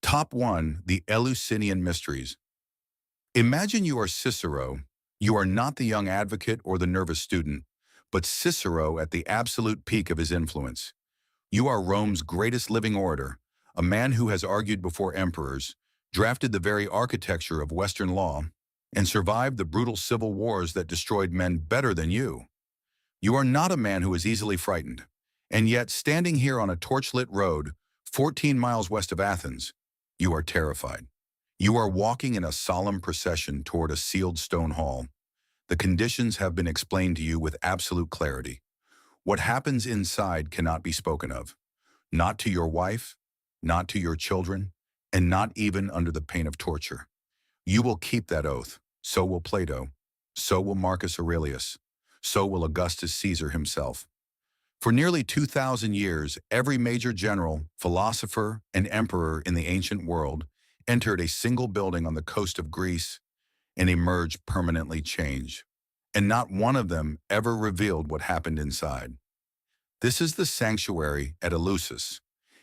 Top 1. The Eleusinian Mysteries. Imagine you are Cicero. You are not the young advocate or the nervous student, but Cicero at the absolute peak of his influence. You are Rome's greatest living orator, a man who has argued before emperors, drafted the very architecture of Western law, and survived the brutal civil wars that destroyed men better than you. You are not a man who is easily frightened, and yet standing here on a torchlit road, 14 miles west of Athens, you are terrified. You are walking in a solemn procession toward a sealed stone hall. The conditions have been explained to you with absolute clarity. What happens inside cannot be spoken of. Not to your wife, not to your children, and not even under the pain of torture. You will keep that oath. So will Plato. So will Marcus Aurelius. So will Augustus Caesar himself. For nearly 2,000 years, every major general, philosopher, and emperor in the ancient world entered a single building on the coast of Greece and emerged permanently changed. And not one of them ever revealed what happened inside. This is the sanctuary at Eleusis,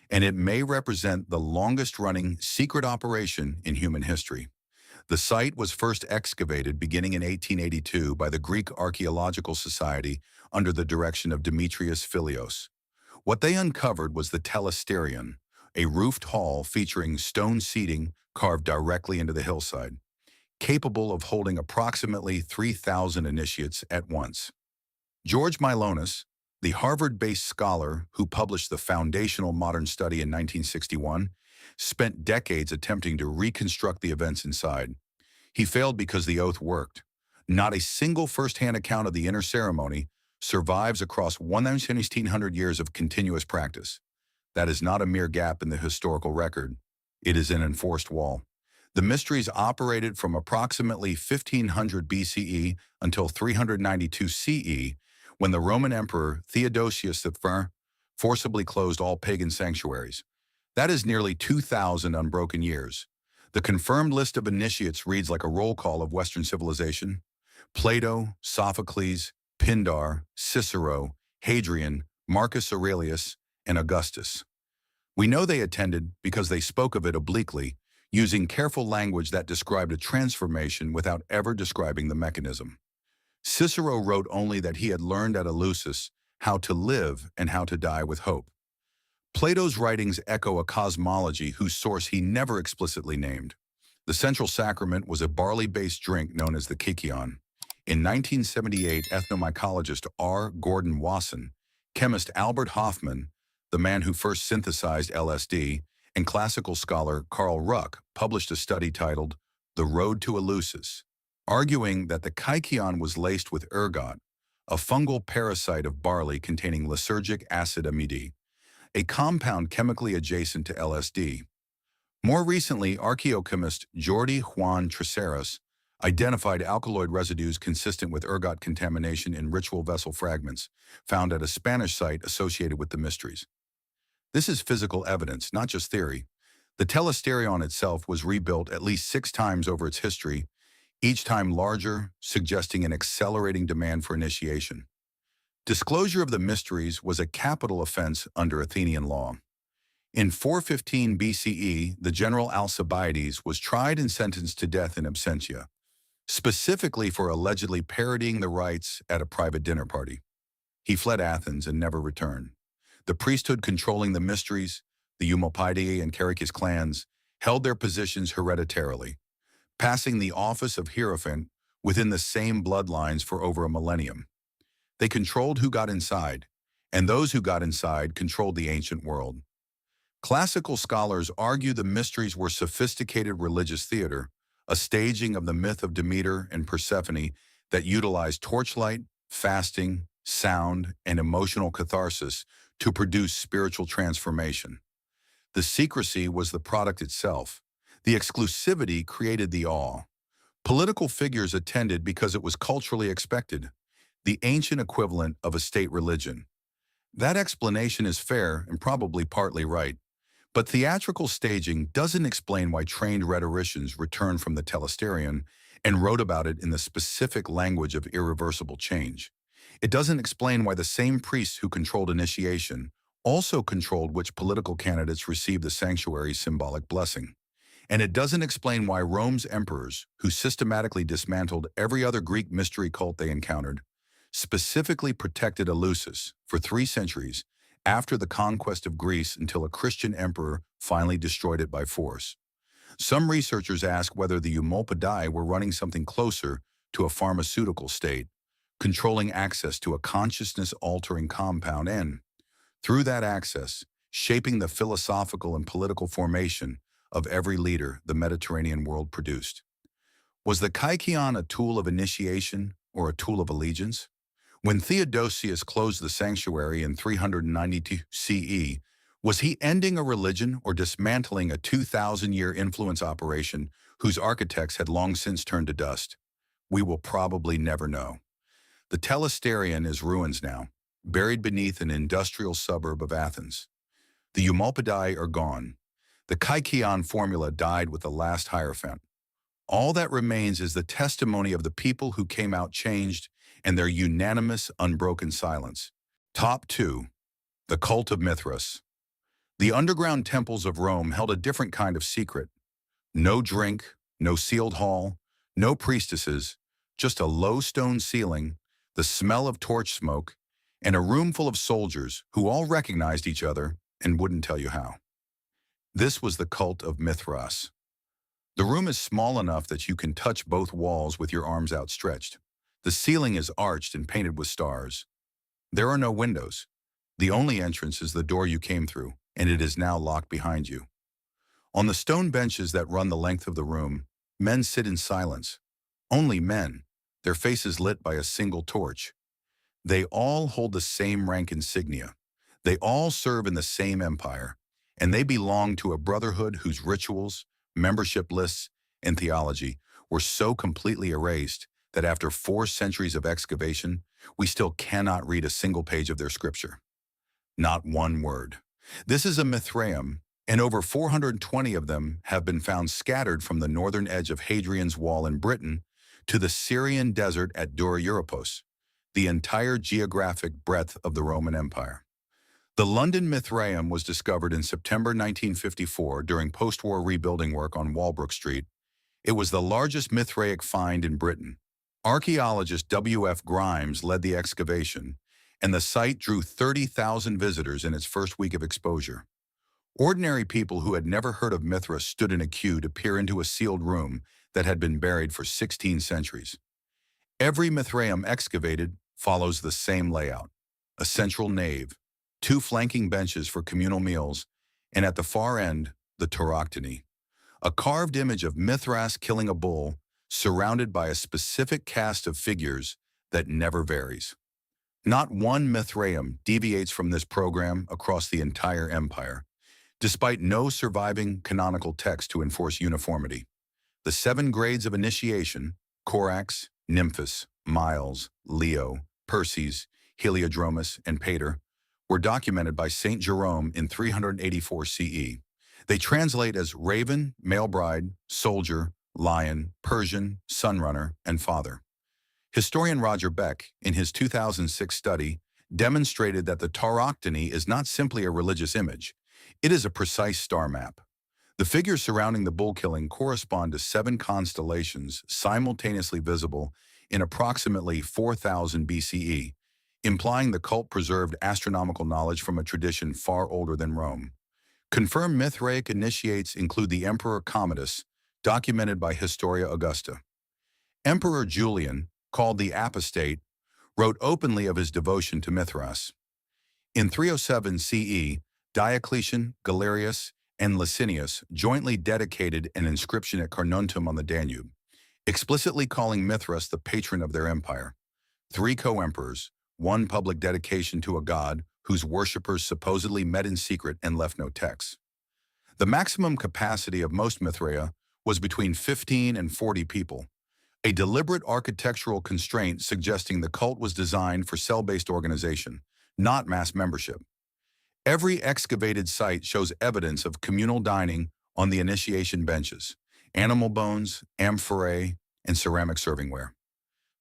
and it may represent the longest-running secret operation in human history. The site was first excavated beginning in 1882 by the Greek Archaeological Society under the direction of Demetrius Philios. What they uncovered was the Telesterion, a roofed hall featuring stone seating carved directly into the hillside, capable of holding approximately 3,000 initiates at once. George Milonas, the Harvard-based scholar who published the foundational modern study in 1961, spent decades attempting to reconstruct the events inside. He failed because the oath worked. Not a single first-hand account of the inner ceremony survives across 1,600 years of continuous practice. That is not a mere gap in the historical record. It is an enforced wall. The mysteries operated from approximately 1500 BCE until 392 CE, when the Roman Emperor Theodosius I forcibly closed all pagan sanctuaries. That is nearly 2,000 unbroken years. The confirmed list of initiates reads like a roll call of Western civilization. Plato, Sophocles, Pindar, Cicero, Hadrian, Marcus Aurelius, and Augustus. We know they attended because they spoke of it obliquely, using careful language that described a transformation without ever describing the mechanism. Cicero wrote only that he had learned at Eleusis how to live and how to die with hope. Plato's writings echo a cosmology whose source he never explicitly named. The central sacrament was a barley-based drink known as the kykeon. In 1978, ethnomycologist R. Gordon Wasson, chemist Albert Hofmann, the man who first synthesized LSD, and classical scholar Carl Ruck published a study titled The Road to Eleusis, arguing that the kykeon was laced with ergot, a fungal parasite of barley containing lysergic acid amide, a compound chemically adjacent to LSD. More recently, archaeochemist Jordi Juan Tresserras identified alkaloid residues consistent with ergot contamination in ritual vessel fragments found at a Spanish site associated with the mysteries. This is physical evidence, not just theory. The Telesterion itself was rebuilt at least 6 times over its history, each time larger, suggesting an accelerating demand for initiation. Disclosure of the mysteries was a capital offense under Athenian law. In 415 BCE, the general Alcibiades was tried and sentenced to death in absentia, specifically for allegedly parodying the rites at a private dinner party. He fled Athens and never returned. The priesthood controlling the mysteries, the Eumolpidae and Carycus clans, held their positions hereditarily, passing the office of Hierophant within the same bloodlines for over a millennium. They controlled who got inside, and those who got inside controlled the ancient world. Classical scholars argue the mysteries were sophisticated religious theater, a staging of the myth of Demeter and Persephone that utilized torchlight, fasting, sound, and emotional catharsis to produce spiritual transformation. The secrecy was the product itself. The exclusivity created the awe. Political figures attended because it was culturally expected, the ancient equivalent of a state religion. That explanation is fair and probably partly right, but theatrical staging doesn't explain why trained rhetoricians returned from the Telesterion and wrote about it in the specific language of irreversible change. It doesn't explain why the same priests who controlled initiation also controlled which political candidates received the sanctuary's symbolic blessing. And it doesn't explain why Rome's emperors, who systematically dismantled every other Greek mystery cult they encountered, specifically protected Eleusis for 3 centuries after the conquest of Greece until a Christian emperor finally destroyed it by force. Some researchers ask whether the Eumolpidae were running something closer to a pharmaceutical state, controlling access to a consciousness-altering compound and, through that access, shaping the philosophical and political formation of every leader the Mediterranean world produced. Was the Kykeon a tool of initiation or a tool of allegiance? When Theodosius closed the sanctuary in 392 CE, was he ending a religion or dismantling a 2,000-year influence operation whose architects had long since turned to dust? We will probably never know. The Telesterion is ruins now, buried beneath an industrial suburb of Athens. The Eumolpidae are gone. The Kykeon formula died with the last Hierophant. All that remains is the testimony of the people who came out changed and their unanimous, unbroken silence. Top 2. The Cult of Mithras. The underground temples of Rome held a different kind of secret. No drink, no sealed hall, no priestesses, just a low stone ceiling, the smell of torch smoke, and a room full of soldiers who all recognized each other and wouldn't tell you how. This was the cult of Mithras. The room is small enough that you can touch both walls with your arms outstretched. The ceiling is arched and painted with stars. There are no windows. The only entrance is the door you came through, and it is now locked behind you. On the stone benches that run the length of the room, men sit in silence. Only men, their faces lit by a single torch. They all hold the same rank insignia. They all serve in the same empire, and they belong to a brotherhood whose rituals, membership lists, and theology were so completely erased that after 4 centuries of excavation, we still cannot read a single page of their scripture. Not one word. This is a Mithraeum, and over 420 of them have been found scattered from the northern edge of Hadrian's Wall in Britain to the Syrian desert at Dura Europos, the entire geographic breadth of the Roman Empire. The London Mithraeum was discovered in September 1954 during post-war rebuilding work on Walbrook Street. It was the largest Mithraic find in Britain. Archaeologist W.F. Grimes led the excavation, and the site drew 30,000 visitors in its first week of exposure. Ordinary people who had never heard of Mithras stood in a queue to peer into a sealed room that had been buried for 16 centuries. Every Mithraeum excavated follows the same layout: a central nave, 2 flanking benches for communal meals, and at the far end, the Tauroctony, a carved image of Mithras killing a bull, surrounded by a specific cast of figures that never varies. Not one Mithraeum deviates from this program across the entire empire, despite no surviving canonical text to enforce uniformity. The 7 grades of initiation, Corax, Nymphus, Miles, Leo, Perses, Heliodromus, and Pater, were documented by Saint Jerome in 384 CE. They translate as raven, male bride, soldier, lion, Persian, sunrunner, and father. Historian Roger Beck, in his 2006 study, demonstrated that the Tauroctony is not simply a religious image. It is a precise star map. The figures surrounding the bull killing correspond to 7 constellations simultaneously visible in approximately 4000 BCE, implying the cult preserved astronomical knowledge from a tradition far older than Rome. Confirmed Mithraic initiates include the Emperor Commodus, documented by Historia Augusta. Emperor Julian, called the Apostate, wrote openly of his devotion to Mithras. In 307 CE, Diocletian, Galerius, and Licinius jointly dedicated an inscription at Carnuntum on the Danube, explicitly calling Mithras the patron of their empire. 3 co-emperors, 1 public dedication to a god whose worshippers supposedly met in secret and left no texts. The maximum capacity of most Mithraea was between 15 and 40 people, a deliberate architectural constraint suggesting the cult was designed for cell-based organization, not mass membership. Every excavated site shows evidence of communal dining on the initiation benches, animal bones, amphorae, and ceramic servingware.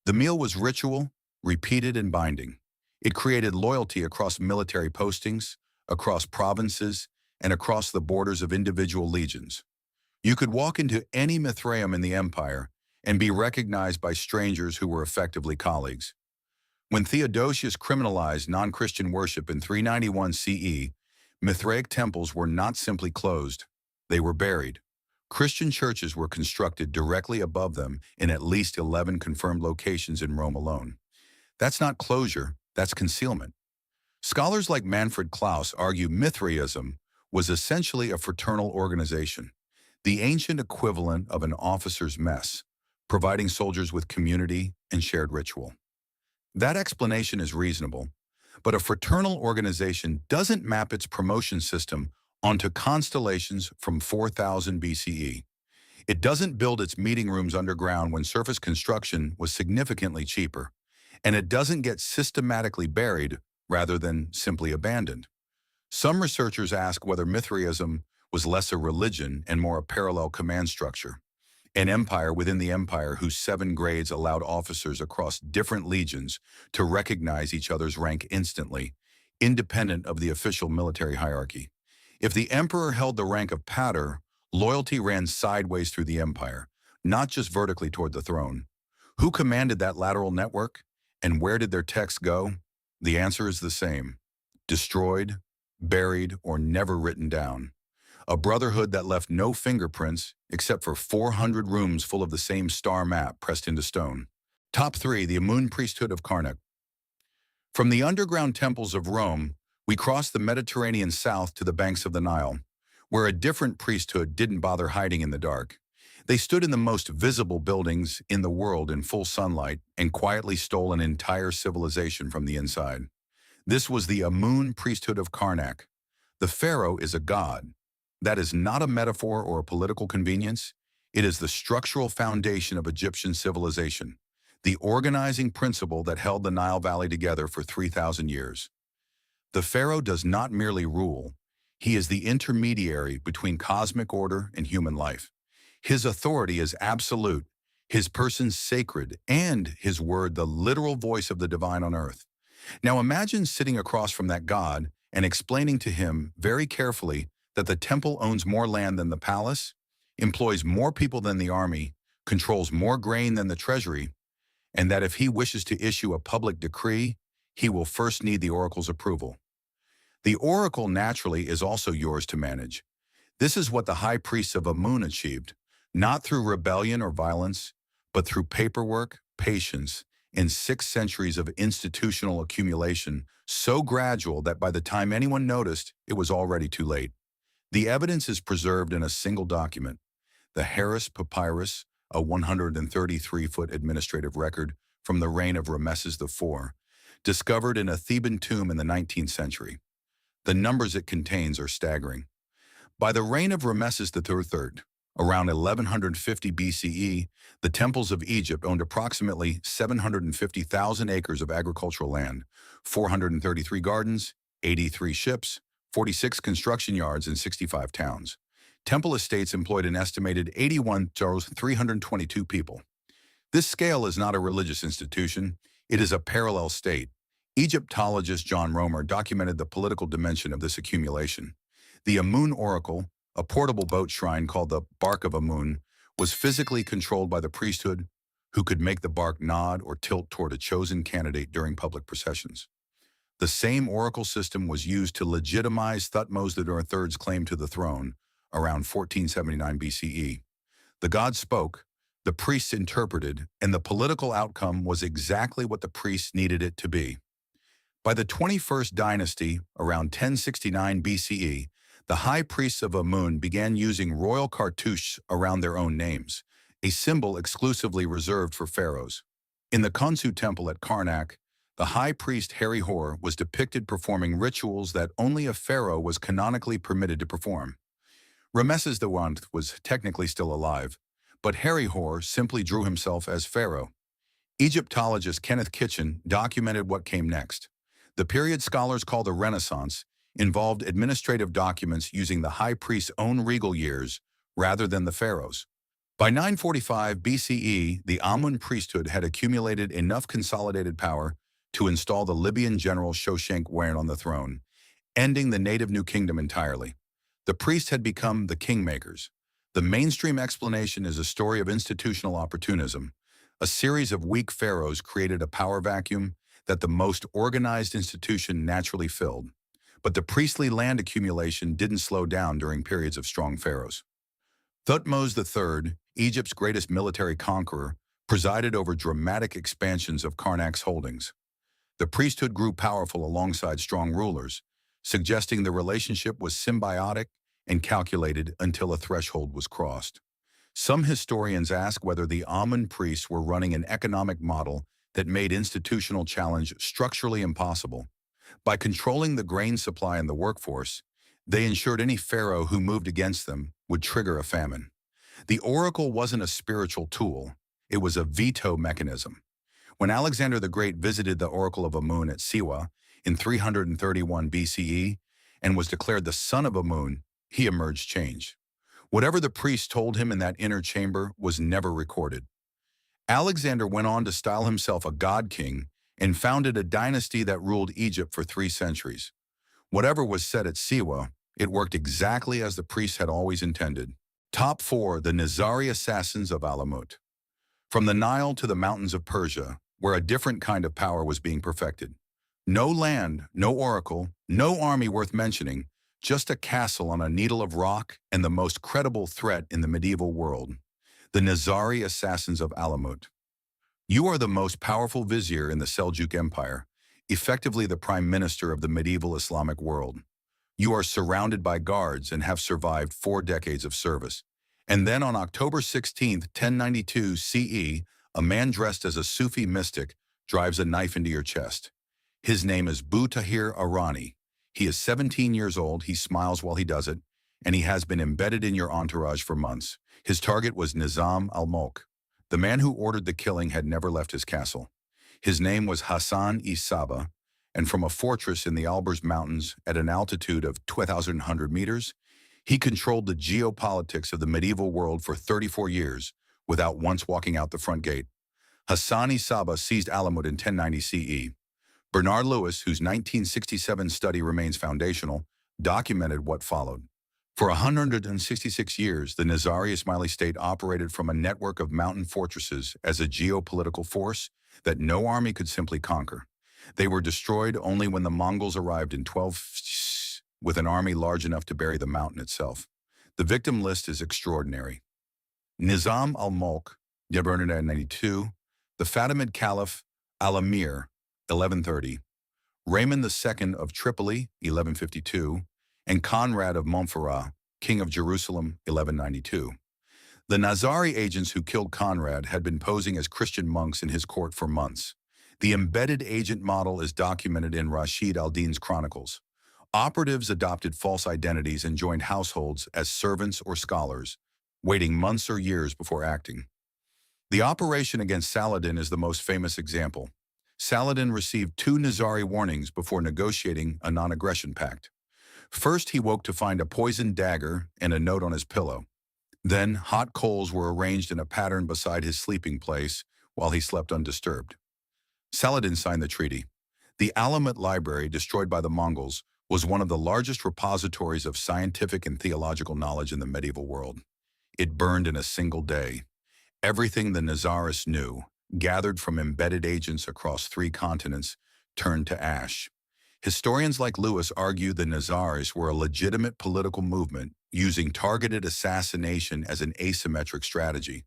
The meal was ritual, repeated, and binding. It created loyalty across military postings, across provinces, and across the borders of individual legions. You could walk into any Mithraeum in the empire and be recognized by strangers who were effectively colleagues. When Theodosius criminalized non-Christian worship in 391 CE, Mithraic temples were not simply closed, they were buried. Christian churches were constructed directly above them in at least 11 confirmed locations in Rome alone. That's not closure, that's concealment. Scholars like Manfred Klaus argue Mithraism was essentially a fraternal organization, the ancient equivalent of an officer's mess, providing soldiers with community and shared ritual. That explanation is reasonable, but a fraternal organization doesn't map its promotion system onto constellations from 4000 BCE. It doesn't build its meeting rooms underground when surface construction was significantly cheaper, and it doesn't get systematically buried rather than simply abandoned. Some researchers ask whether Mithraism was less a religion and more a parallel command structure, an empire within the empire whose 7 grades allowed officers across different legions to recognize each other's rank instantly, independent of the official military hierarchy. If the emperor held the rank of pater, loyalty ran sideways through the empire, not just vertically toward the throne. Who commanded that lateral network? And where did their texts go? The answer is the same: destroyed, buried, or never written down. A brotherhood that left no fingerprints except for 400 rooms full of the same star map pressed into stone. Top 3, the Amun priesthood of Karnak. From the underground temples of Rome, we crossed the Mediterranean south to the banks of the Nile, where a different priesthood didn't bother hiding in the dark. They stood in the most visible buildings in the world in full sunlight and quietly stole an entire civilization from the inside. This was the Amun priesthood of Karnak. The pharaoh is a god. That is not a metaphor or a political convenience. It is the structural foundation of Egyptian civilization, the organizing principle that held the Nile Valley together for 3,000 years. The pharaoh does not merely rule. He is the intermediary between cosmic order and human life. His authority is absolute, his person sacred, and his word the literal voice of the divine on earth. Now imagine sitting across from that god and explaining to him very carefully that the temple owns more land than the palace, employs more people than the army, controls more grain than the treasury, and that if he wishes to issue a public decree, he will first need the oracle's approval. The oracle naturally is also yours to manage. This is what the high priests of Amun achieved, not through rebellion or violence, but through paperwork, patience, and 6 centuries of institutional accumulation, so gradual that by the time anyone noticed, it was already too late. The evidence is preserved in a single document, the Harris Papyrus, a 133-foot administrative record from the reign of Rameses IV, discovered in a Theban tomb in the 19th century. The numbers it contains are staggering. By the reign of Rameses III, around 1150 BCE, the temples of Egypt owned approximately 750,000 acres of agricultural land, 433 gardens, 83 ships, 46 construction yards, and 65 towns. Temple estates employed an estimated 81,322 people. This scale is not a religious institution, it is a parallel state. Egyptologist John Romer documented the political dimension of this accumulation. The Amun Oracle, a portable boat shrine called the Bark of Amun, was physically controlled by the priesthood, who could make the bark nod or tilt toward a chosen candidate during public processions. The same oracle system was used to legitimize Thutmose III's claim to the throne around 1479 BCE. The god spoke, the priests interpreted, and the political outcome was exactly what the priests needed it to be. By the 21st dynasty, around 1069 BCE, the high priests of Amun began using royal cartouches around their own names, a symbol exclusively reserved for pharaohs. In the Khonsu temple at Karnak, the high priest Herihor was depicted performing rituals that only a pharaoh was canonically permitted to perform. Rameses I was technically still alive, but Herihor simply drew himself as pharaoh. Egyptologist Kenneth Kitchen documented what came next. The period scholars call the Renaissance involved administrative documents using the high priest's own regal years rather than the pharaoh's. By 945 BCE, the Amun priesthood had accumulated enough consolidated power to install the Libyan general Shoshenq Wain on the throne, ending the native new kingdom entirely. The priests had become the kingmakers. The mainstream explanation is a story of institutional opportunism. A series of weak pharaohs created a power vacuum that the most organized institution naturally filled. But the priestly land accumulation didn't slow down during periods of strong pharaohs. Thutmose III, Egypt's greatest military conqueror, presided over dramatic expansions of Karnak's holdings. The priesthood grew powerful alongside strong rulers, suggesting the relationship was symbiotic and calculated until a threshold was crossed. Some historians ask whether the Amun priests were running an economic model that made institutional challenge structurally impossible. By controlling the grain supply and the workforce, they ensured any pharaoh who moved against them would trigger a famine. The oracle wasn't a spiritual tool, it was a veto mechanism. When Alexander the Great visited the oracle of Amun at Siwa in 331 BCE and was declared the son of Amun, he emerged changed. Whatever the priest told him in that inner chamber was never recorded. Alexander went on to style himself a god king and founded a dynasty that ruled Egypt for 3 centuries. Whatever was said at Siwa, it worked exactly as the priests had always intended. Top 4. The Nizari Assassins of Alamut. From the Nile to the mountains of Persia, where a different kind of power was being perfected. No land, no oracle, no army worth mentioning, just a castle on a needle of rock and the most credible threat in the medieval world. The Nizari Assassins of Alamut. You are the most powerful vizier in the Seljuk Empire, effectively the prime minister of the medieval Islamic world. You are surrounded by guards and have survived 4 decades of service. And then on October 16, 1092 CE, a man dressed as a Sufi mystic drives a knife into your chest. His name is Bu Tahir Arani. He is 17 years old, he smiles while he does it, and he has been embedded in your entourage for months. His target was Nizam al-Mulk. The man who ordered the killing had never left his castle. His name was Hassan-i Saba, and from a fortress in the Alborz Mountains at an altitude of 2,100 meters, he controlled the geopolitics of the medieval world for 34 years without once walking out the front gate. Hassan-i Saba seized Alamut in 1090 CE. Bernard Lewis, whose 1967 study remains foundational, documented what followed. For 166 years, the Nizari Ismaili state operated from a network of mountain fortresses as a geopolitical force that no army could simply conquer. They were destroyed only when the Mongols arrived in 12 with an army large enough to bury the mountain itself. The victim list is extraordinary. Nizam al-Mulk, 1192, the Fatimid Caliph Al-Amir, 1130, Raymond II of Tripoli, 1152, and Conrad of Montferrat, King of Jerusalem, 1192. The Nizari agents who killed Conrad had been posing as Christian monks in his court for months. The embedded agent model is documented in Rashid al-Din's chronicles. Operatives adopted false identities and joined households as servants or scholars, waiting months or years before acting. The operation against Saladin is the most famous example. Saladin received 2 Nizari warnings before negotiating a non-aggression pact. First, he woke to find a poisoned dagger and a note on his pillow. Then, hot coals were arranged in a pattern beside his sleeping place while he slept undisturbed. Saladin signed the treaty. The Alamut Library, destroyed by the Mongols, was one of the largest repositories of scientific and theological knowledge in the medieval world. It burned in a single day. Everything the Nizaris knew, gathered from embedded agents across 3 continents, turned to ash. Historians like Lewis argue the Nizaris were a legitimate political movement using targeted assassination as an asymmetric strategy.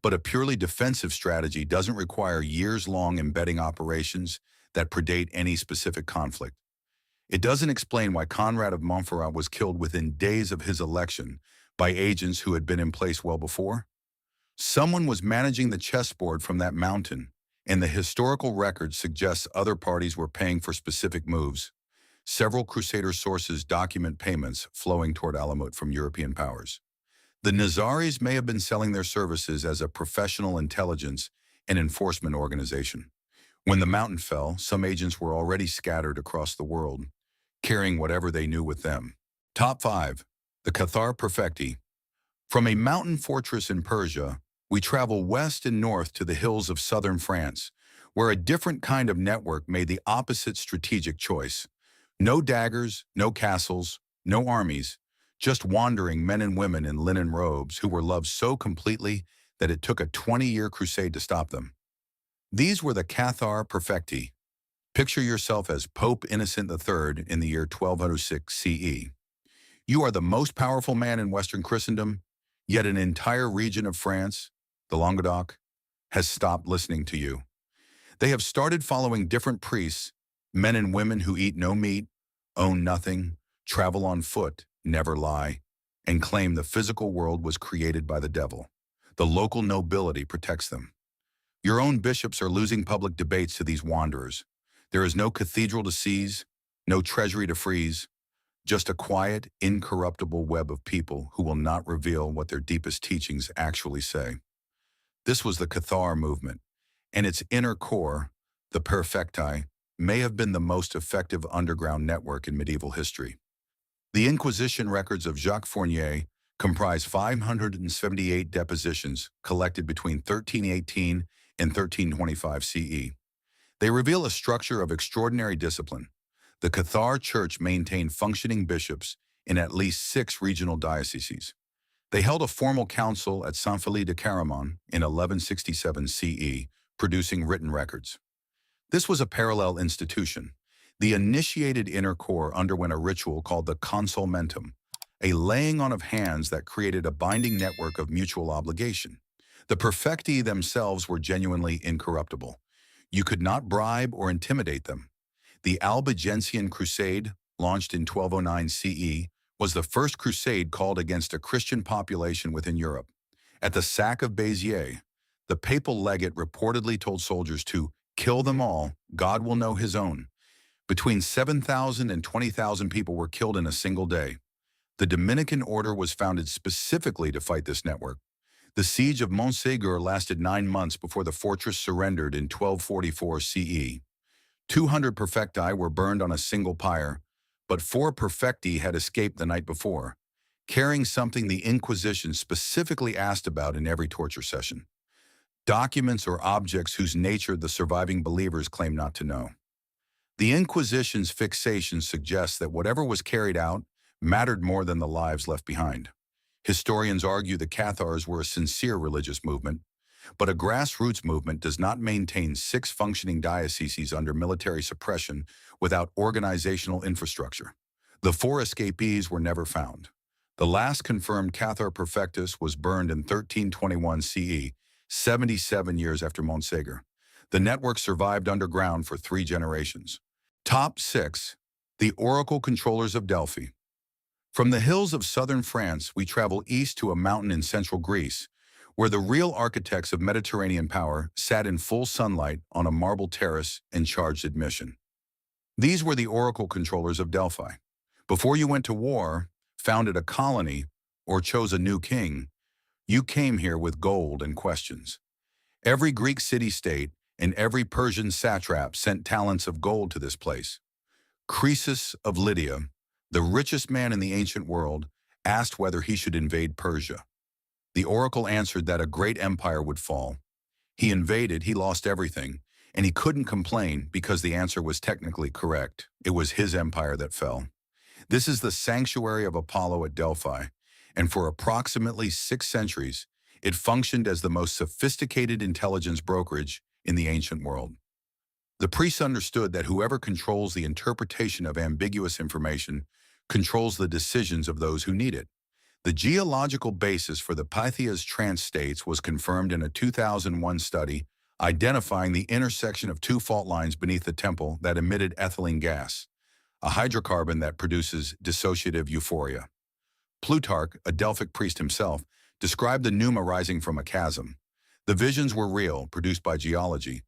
But a purely defensive strategy doesn't require years-long embedding operations that predate any specific conflict. It doesn't explain why Conrad of Montferrat was killed within days of his election by agents who had been in place well before. Someone was managing the chessboard from that mountain, and the historical record suggests other parties were paying for specific moves. Several Crusader sources document payments flowing toward Alamut from European powers. The Nizaris may have been selling their services as a professional intelligence and enforcement organization. When the mountain fell, some agents were already scattered across the world, carrying whatever they knew with them. Top 5. The Cathar Perfecti. From a mountain fortress in Persia, we travel west and north to the hills of southern France, where a different kind of network made the opposite strategic choice. No daggers, no castles, no armies, just wandering men and women in linen robes who were loved so completely that it took a 20-year crusade to stop them. These were the Cathar Perfecti. Picture yourself as Pope Innocent III in the year 1206 CE. You are the most powerful man in Western Christendom, yet an entire region of France, the Languedoc, has stopped listening to you. They have started following different priests, men and women who eat no meat, own nothing, travel on foot, never lie, and claim the physical world was created by the devil. The local nobility protects them. Your own bishops are losing public debates to these wanderers. There is no cathedral to seize, no treasury to freeze, just a quiet, incorruptible web of people who will not reveal what their deepest teachings actually say. This was the Cathar movement, and its inner core, the Perfecti, may have been the most effective underground network in medieval history. The Inquisition records of Jacques Fournier comprise 578 depositions collected between 1318 and 1325 CE. They reveal a structure of extraordinary discipline. The Cathar Church maintained functioning bishops in at least 6 regional dioceses. They held a formal council at Saint-Philippe de Caramon in 1167 CE, producing written records. This was a parallel institution. The initiated inner core underwent a ritual called the consolmentum, a laying on of hands that created a binding network of mutual obligation. The perfecti themselves were genuinely incorruptible. You could not bribe or intimidate them. The Albigensian Crusade, launched in 1209 CE, was the first crusade called against a Christian population within Europe. At the sack of Béziers, the papal legate reportedly told soldiers to kill them all, God will know his own. Between 7,000 and 20,000 people were killed in a single day. The Dominican order was founded specifically to fight this network. The siege of Montségur lasted 9 months before the fortress surrendered in 1244 CE. 200 perfecti were burned on a single pyre, but 4 perfecti had escaped the night before, carrying something the Inquisition specifically asked about in every torture session: documents or objects whose nature the surviving believers claim not to know. The Inquisition's fixation suggests that whatever was carried out mattered more than the lives left behind. Historians argue the Cathars were a sincere religious movement, but a grassroots movement does not maintain 6 functioning dioceses under military suppression without organizational infrastructure. The 4 escapees were never found. The last confirmed Cathar Perfectus was burned in 1321 CE, 77 years after Montségur. The network survived underground for 3 generations. Top 6. The Oracle Controllers of Delphi. From the hills of southern France, we travel east to a mountain in central Greece, where the real architects of Mediterranean power sat in full sunlight on a marble terrace and charged admission. These were the Oracle Controllers of Delphi. Before you went to war, founded a colony, or chose a new king, you came here with gold and questions. Every Greek city-state and every Persian satrap sent talents of gold to this place. Croesus of Lydia, the richest man in the ancient world, asked whether he should invade Persia. The oracle answered that a great empire would fall. He invaded, he lost everything, and he couldn't complain because the answer was technically correct. It was his empire that fell. This is the sanctuary of Apollo at Delphi, and for approximately 6 centuries, it functioned as the most sophisticated intelligence brokerage in the ancient world. The priests understood that whoever controls the interpretation of ambiguous information controls the decisions of those who need it. The geological basis for the Pythia's trance states was confirmed in a 2001 study identifying the intersection of 2 fault lines beneath the temple that emitted ethylene gas, a hydrocarbon that produces dissociative euphoria. Plutarch, a Delphic priest himself, described the pneuma rising from a chasm. The visions were real, produced by geology,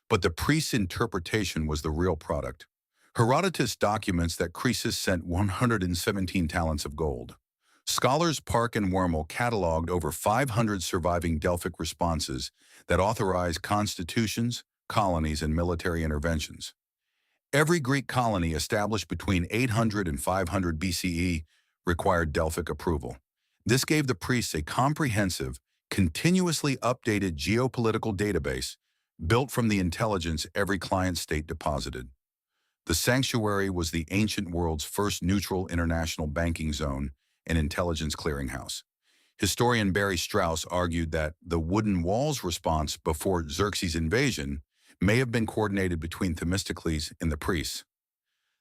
but the priest's interpretation was the real product. Herodotus documents that Croesus sent 117 talents of gold. Scholars Park and Wormel cataloged over 500 surviving Delphic responses that authorize constitutions, colonies, and military interventions. Every Greek colony established between 800 and 500 BCE required Delphic approval. This gave the priests a comprehensive, continuously updated geopolitical database built from the intelligence every client state deposited. The sanctuary was the ancient world's first neutral international banking zone and intelligence clearinghouse. Historian Barry Strauss argued that the wooden walls response before Xerxes' invasion may have been coordinated between Themistocles and the priests.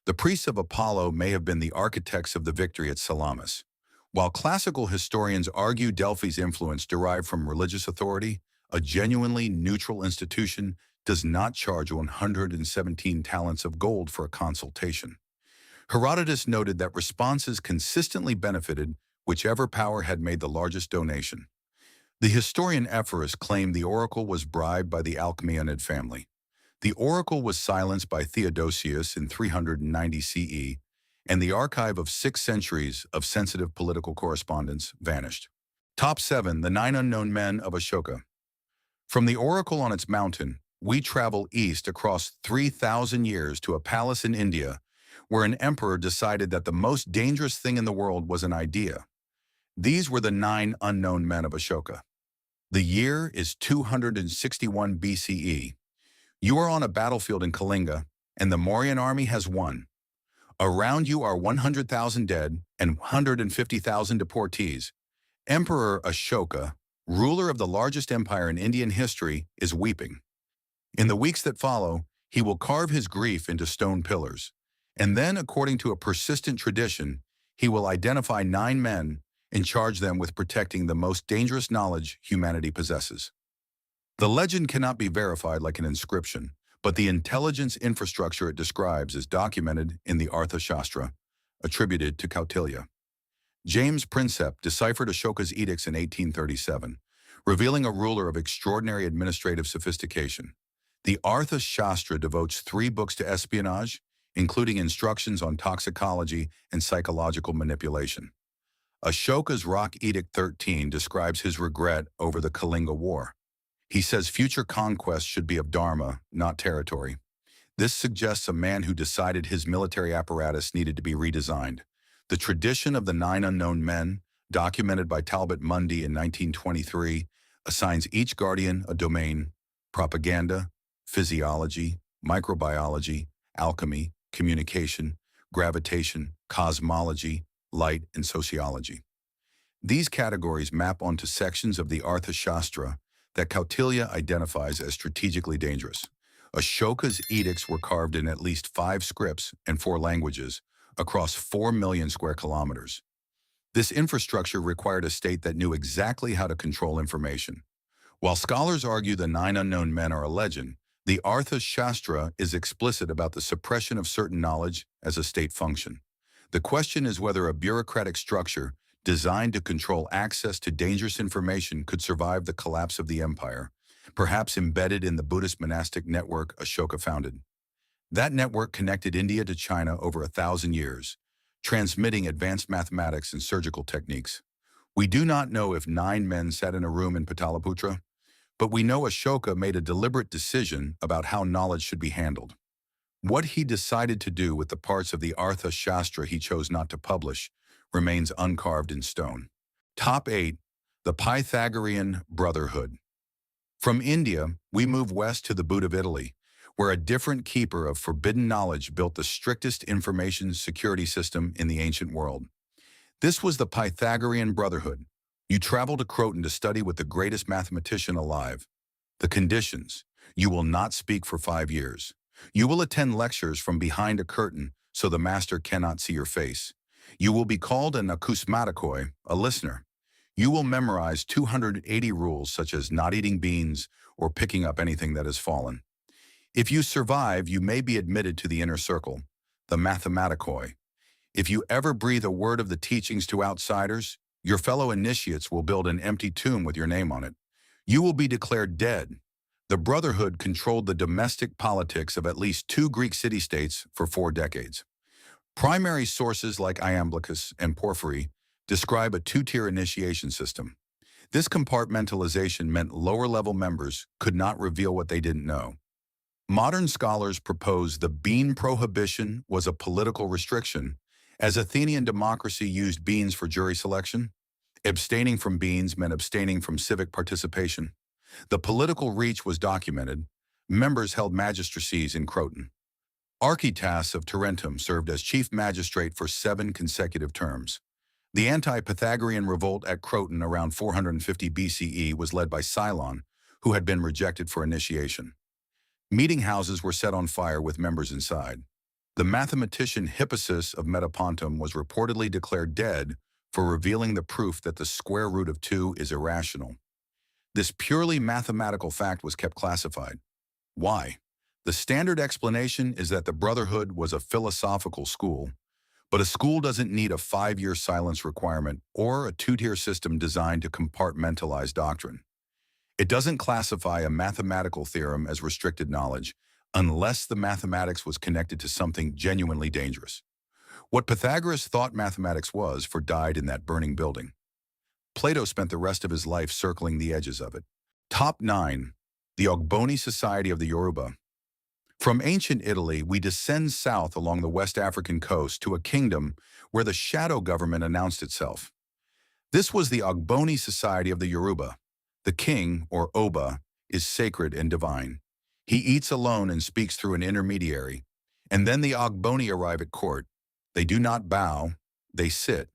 The priests of Apollo may have been the architects of the victory at Salamis. While classical historians argue Delphi's influence derived from religious authority, a genuinely neutral institution does not charge 117 talents of gold for a consultation. Herodotus noted that responses consistently benefited whichever power had made the largest donation. The historian Ephorus claimed the oracle was bribed by the Alcmaeonid family. The oracle was silenced by Theodosius in 390 CE, and the archive of 6 centuries of sensitive political correspondence vanished. Top 7. The 9 Unknown Men of Ashoka. From the oracle on its mountain, we travel east across 3,000 years to a palace in India where an emperor decided that the most dangerous thing in the world was an idea. These were the 9 unknown men of Ashoka. The year is 261 BCE. You are on a battlefield in Kalinga, and the Mauryan army has won. Around you are 100,000 dead and 150,000 deportees. Emperor Ashoka, ruler of the largest empire in Indian history, is weeping. In the weeks that follow, he will carve his grief into stone pillars. And then, according to a persistent tradition, he will identify 9 men and charge them with protecting the most dangerous knowledge humanity possesses. The legend cannot be verified like an inscription, but the intelligence infrastructure it describes is documented in the Arthashastra, attributed to Kautilya. James Princeps deciphered Ashoka's edicts in 1837, revealing a ruler of extraordinary administrative sophistication. The Arthashastra devotes 3 books to espionage, including instructions on toxicology and psychological manipulation. Ashoka's Rock Edict 13 describes his regret over the Kalinga War. He says future conquests should be of dharma, not territory. This suggests a man who decided his military apparatus needed to be redesigned. The tradition of the 9 unknown men, documented by Talbot Mundy in 1923, assigns each guardian a domain: propaganda, physiology, microbiology, alchemy, communication, gravitation, cosmology, light, and sociology. These categories map onto sections of the Arthashastra that Kautilya identifies as strategically dangerous. Ashoka's edicts were carved in at least 5 scripts and 4 languages across 4 million square kilometers. This infrastructure required a state that knew exactly how to control information. While scholars argue the 9 unknown men are a legend, the Arthashastra is explicit about the suppression of certain knowledge as a state function. The question is whether a bureaucratic structure designed to control access to dangerous information could survive the collapse of the empire, perhaps embedded in the Buddhist monastic network Ashoka founded. That network connected India to China over 1,000 years, transmitting advanced mathematics and surgical techniques. We do not know if 9 men sat in a room in Pataliputra, but we know Ashoka made a deliberate decision about how knowledge should be handled. What he decided to do with the parts of the Arthashastra he chose not to publish remains uncarved in stone. Top 8. The Pythagorean Brotherhood. From India, we move west to the boot of Italy, where a different keeper of forbidden knowledge built the strictest information security system in the ancient world. This was the Pythagorean Brotherhood. You travel to Croton to study with the greatest mathematician alive. The conditions: you will not speak for 5 years. You will attend lectures from behind a curtain so the master cannot see your face. You will be called an akousmatikoi, a listener. You will memorize 280 rules such as not eating beans or picking up anything that has fallen. If you survive, you may be admitted to the inner circle, the mathematikoi. If you ever breathe a word of the teachings to outsiders, your fellow initiates will build an empty tomb with your name on it. You will be declared dead. The Brotherhood controlled the domestic politics of at least 2 Greek city-states for 4 decades. Primary sources like Iamblichus and Porphyry describe a 2-tier initiation system. This compartmentalization meant lower-level members could not reveal what they didn't know. Modern scholars propose the bean prohibition was a political restriction, as Athenian democracy used beans for jury selection. Abstaining from beans meant abstaining from civic participation. The political reach was documented. Members held magistracies in Croton. Archytas of Tarentum served as chief magistrate for 7 consecutive terms. The anti-Pythagorean revolt at Croton around 450 BCE was led by Cylon, who had been rejected for initiation. Meeting houses were set on fire with members inside. The mathematician Hippasus of Metapontum was reportedly declared dead for revealing the proof that the square root of 2 is irrational. This purely mathematical fact was kept classified. Why? The standard explanation is that the Brotherhood was a philosophical school, but a school doesn't need a 5-year silence requirement or a 2-tier system designed to compartmentalize doctrine. It doesn't classify a mathematical theorem as restricted knowledge unless the mathematics was connected to something genuinely dangerous. What Pythagoras thought mathematics was died in that burning building. Plato spent the rest of his life circling the edges of it. Top 9. The Ogboni Society of the Yoruba. From ancient Italy, we descend south along the West African coast to a kingdom where the shadow government announced itself. This was the Ogboni Society of the Yoruba. The king, or Oba, is sacred and divine. He eats alone and speaks through an intermediary. And then the Ogboni arrive at court. They do not bow, they sit.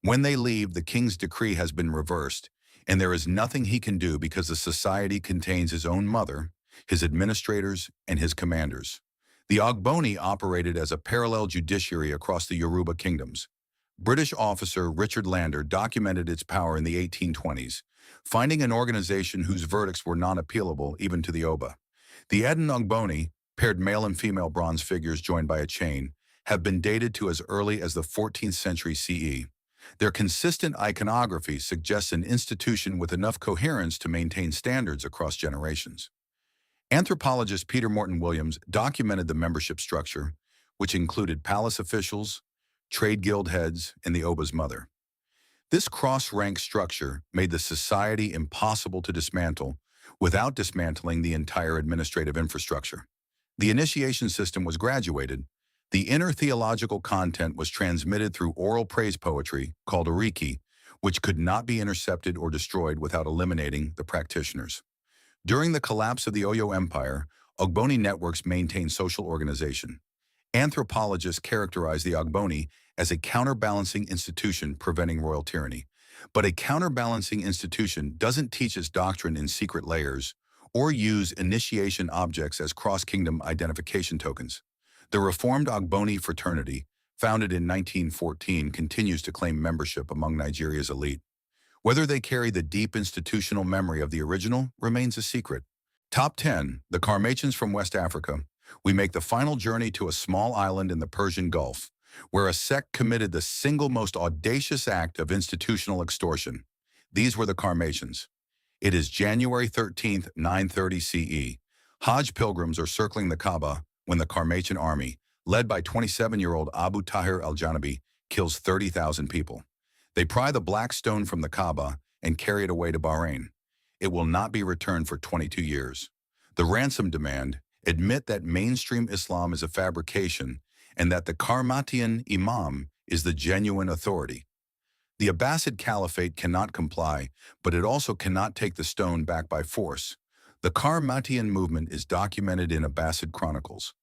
When they leave, the king's decree has been reversed, and there is nothing he can do because the society contains his own mother, his administrators, and his commanders. The Ogboni operated as a parallel judiciary across the Yoruba kingdoms. British officer Richard Lander documented its power in the 1820s, finding an organization whose verdicts were non-appealable even to the Oba. The Eden Ogboni, paired male and female bronze figures joined by a chain, have been dated to as early as the 14th century CE. Their consistent iconography suggests an institution with enough coherence to maintain standards across generations. Anthropologist Peter Morton Williams documented the membership structure, which included palace officials, trade guild heads, and the Oba's mother. This cross-rank structure made the society impossible to dismantle without dismantling the entire administrative infrastructure. The initiation system was graduated. The inner theological content was transmitted through oral praise poetry, called oriki, which could not be intercepted or destroyed without eliminating the practitioners. During the collapse of the Oyo Empire, Ogboni networks maintained social organization. Anthropologists characterize the Ogboni as a counterbalancing institution preventing royal tyranny. But a counterbalancing institution doesn't teach its doctrine in secret layers or use initiation objects as cross-kingdom identification tokens. The Reformed Ogboni fraternity, founded in 1914, continues to claim membership among Nigeria's elite. Whether they carry the deep institutional memory of the original remains a secret. Top 10. The Karmatians from West Africa. We make the final journey to a small island in the Persian Gulf, where a sect committed the single most audacious act of institutional extortion. These were the Karmatians. It is January 13, 930 CE. Hajj pilgrims are circling the Kaaba when the Karmatian army, led by 27-year-old Abu Tahir al-Janabi, kills 30,000 people. They pry the black stone from the Kaaba and carry it away to Bahrain. It will not be returned for 22 years. The ransom demand: admit that mainstream Islam is a fabrication and that the Karmatian imam is the genuine authority. The Abbasid Caliphate cannot comply, but it also cannot take the stone back by force. The Karmatian movement is documented in Abbasid chronicles.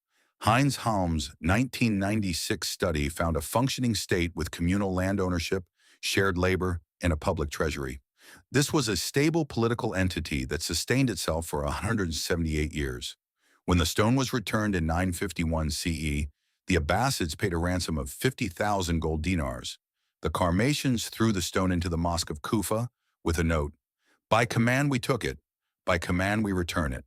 Heinz Halm's 1996 study found a functioning state with communal land ownership, shared labor, and a public treasury. This was a stable political entity that sustained itself for 178 years. When the stone was returned in 951 CE, the Abbasids paid a ransom of 50,000 gold dinars. The Karmatians threw the stone into the Mosque of Kufa with a note, "By command we took it, by command we return it."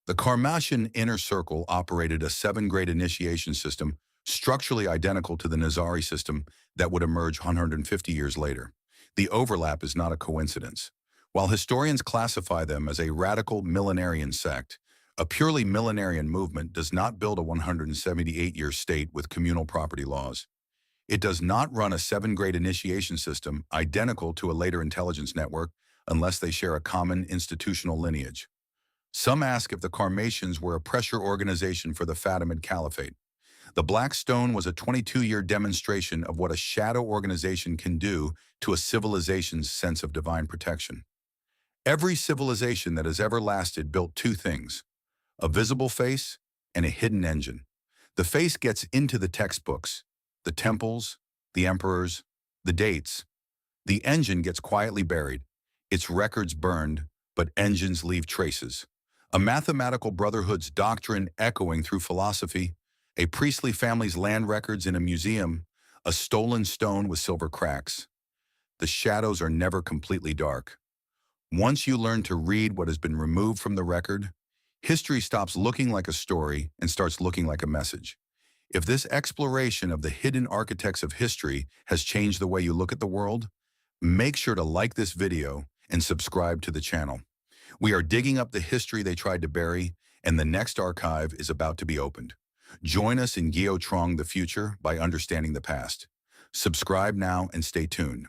The Karmatian inner circle operated a 7-grade initiation system structurally identical to the Nizari system that would emerge 150 years later. The overlap is not a coincidence. While historians classify them as a radical millenarian sect, a purely millenarian movement does not build a 178-year state with communal property laws. It does not run a 7-grade initiation system identical to a later intelligence network unless they share a common institutional lineage. Some ask if the Karmatians were a pressure organization for the Fatimid Caliphate. The Black Stone was a 22-year demonstration of what a shadow organization can do to a civilization's sense of divine protection. Every civilization that has ever lasted built 2 things: a visible face and a hidden engine. The face gets into the textbooks, the temples, the emperors, the dates. The engine gets quietly buried, its records burned, but engines leave traces. A mathematical brotherhood's doctrine echoing through philosophy, a priestly family's land records in a museum, a stolen stone with silver cracks. The shadows are never completely dark. Once you learn to read what has been removed from the record, history stops looking like a story and starts looking like a message. If this exploration of the hidden architects of history has changed the way you look at the world, make sure to like this video and subscribe to the channel. We are digging up the history they tried to bury, and the next archive is about to be opened. Join us in Geotrong the future by understanding the past. Subscribe now and stay tuned.